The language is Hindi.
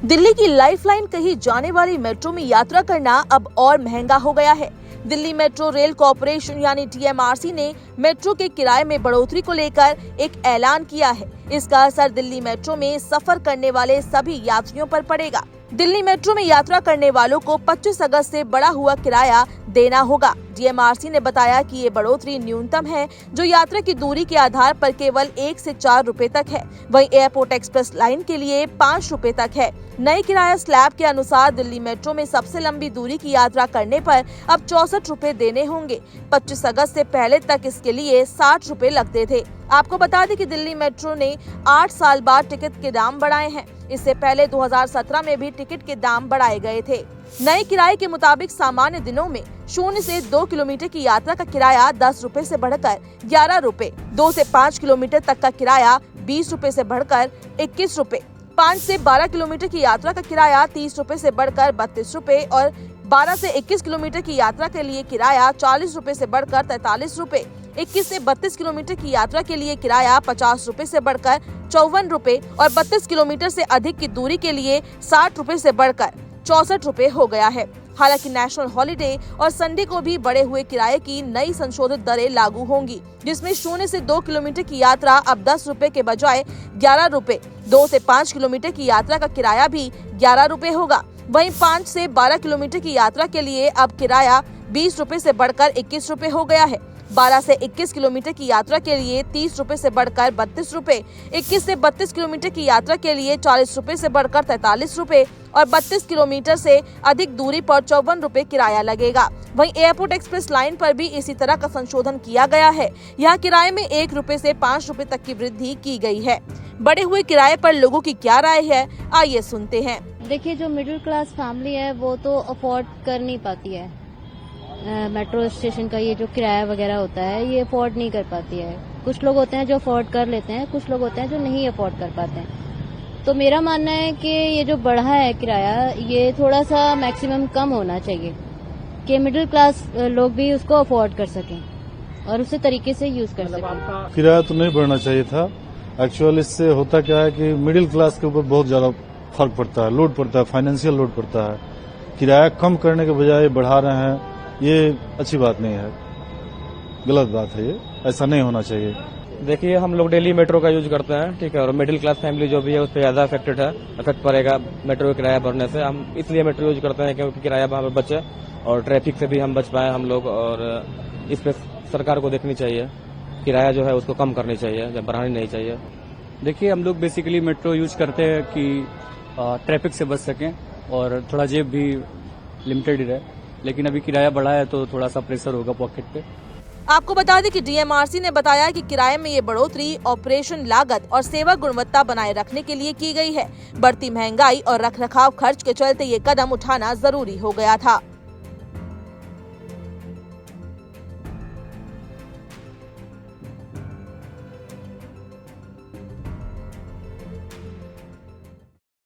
दिल्ली की लाइफलाइन कही जाने वाली मेट्रो में यात्रा करना अब और महंगा हो गया है। दिल्ली मेट्रो रेल कॉरपोरेशन यानी DMRC ने मेट्रो के किराए में बढ़ोतरी को लेकर एक ऐलान किया है। इसका असर दिल्ली मेट्रो में सफर करने वाले सभी यात्रियों पर पड़ेगा। दिल्ली मेट्रो में यात्रा करने वालों को 25 अगस्त से बढ़ा हुआ किराया देना होगा। DMRC ने बताया कि ये बढ़ोतरी न्यूनतम है, जो यात्रा की दूरी के आधार पर केवल 1 से 4 रुपए तक है। वहीं एयरपोर्ट एक्सप्रेस लाइन के लिए 5 रुपए तक है। नई किराया स्लैब के अनुसार दिल्ली मेट्रो में सबसे लंबी दूरी की यात्रा करने पर अब 64 रुपए देने होंगे। 25 अगस्त से पहले तक इसके लिए 60 रुपए लगते थे। आपको बता दें कि दिल्ली मेट्रो ने 8 साल बाद टिकट के दाम बढ़ाए हैं। इससे पहले 2017 में भी टिकट के दाम बढ़ाए गए थे। नए किराए के मुताबिक सामान्य दिनों में 0 से 2 किलोमीटर की यात्रा का किराया 10 रुपए से बढ़कर 11 रुपए, 2 से 5 किलोमीटर तक का किराया 20 रुपए से बढ़कर 21 रुपए, 5 से 12 किलोमीटर की यात्रा का किराया 30 रुपए से बढ़कर 32 रुपए और 12 से 21 किलोमीटर की यात्रा के लिए किराया 40 रुपए से बढ़कर 43 रुपए, 21 से 32 किलोमीटर की यात्रा के लिए किराया 50 रुपए से बढ़कर 54 रुपए और 32 किलोमीटर से अधिक की दूरी के लिए 60 रुपए से बढ़कर 64 रुपए हो गया है। हालांकि नेशनल हॉलिडे और संडे को भी बढ़े हुए किराए की नई संशोधित दरें लागू होंगी, जिसमें 0 से 2 किलोमीटर की यात्रा अब 10 रुपए के बजाय 11 रुपए, 2 से 5 किलोमीटर की यात्रा का किराया भी 11 रुपए होगा। वहीं 5 से 12 किलोमीटर की यात्रा के लिए अब किराया 20 रुपए से बढ़कर 21 रुपए हो गया है। 12 से 21 किलोमीटर की यात्रा के लिए 30 रुपए से बढ़कर 32 रुपए, 21 से 32 किलोमीटर की यात्रा के लिए 40 रुपए से बढ़कर 43 रुपए और 32 किलोमीटर से अधिक दूरी पर 54 रुपए किराया लगेगा। वहीं एयरपोर्ट एक्सप्रेस लाइन पर भी इसी तरह का संशोधन किया गया है। यहाँ किराए में 1 रुपए से 5 रुपए तक की वृद्धि की गई है। बढ़े हुए किराए पर लोगों की क्या राय है, आइए सुनते हैं। देखिए, जो मिडिल क्लास फैमिली है वो तो अफोर्ड कर नहीं पाती है। मेट्रो स्टेशन का ये जो किराया वगैरह होता है ये अफोर्ड नहीं कर पाती है। कुछ लोग होते हैं जो अफोर्ड कर लेते हैं, कुछ लोग होते हैं जो नहीं अफोर्ड कर पाते हैं। तो मेरा मानना है कि ये जो बढ़ा है किराया, ये थोड़ा सा मैक्सिमम कम होना चाहिए कि मिडिल क्लास लोग भी उसको अफोर्ड कर सकें और उसी तरीके से यूज कर सकें। किराया तो नहीं बढ़ना चाहिए था। एक्चुअल इससे होता क्या है कि मिडिल क्लास के ऊपर बहुत ज्यादा फर्क पड़ता है, लोड पड़ता है, फाइनेंशियल लोड पड़ता है। किराया कम करने के बजाय बढ़ा रहे हैं, ये अच्छी बात नहीं है, गलत बात है। ये ऐसा नहीं होना चाहिए। देखिए, हम लोग डेली मेट्रो का यूज करते हैं, ठीक है, और मिडिल क्लास फैमिली जो भी है उस पर ज्यादा इफेक्ट पड़ेगा मेट्रो का किराया बढ़ने से। हम इसलिए मेट्रो यूज करते हैं क्योंकि किराया वहाँ पर बचे और ट्रैफिक से भी हम बच पाए हम लोग। और इस पे सरकार को देखनी चाहिए, किराया जो है उसको कम करनी चाहिए, जब बढ़ानी नहीं चाहिए। देखिए, हम लोग बेसिकली मेट्रो यूज करते हैं कि ट्रैफिक से बच सकें और थोड़ा जेब भी लिमिटेड रहे, लेकिन अभी किराया बढ़ा है तो थोड़ा सा प्रेशर होगा पॉकेट पे। आपको बता दें कि DMRC ने बताया कि किराए में ये बढ़ोतरी ऑपरेशन लागत और सेवा गुणवत्ता बनाए रखने के लिए की गई है। बढ़ती महंगाई और रखरखाव खर्च के चलते ये कदम उठाना जरूरी हो गया था।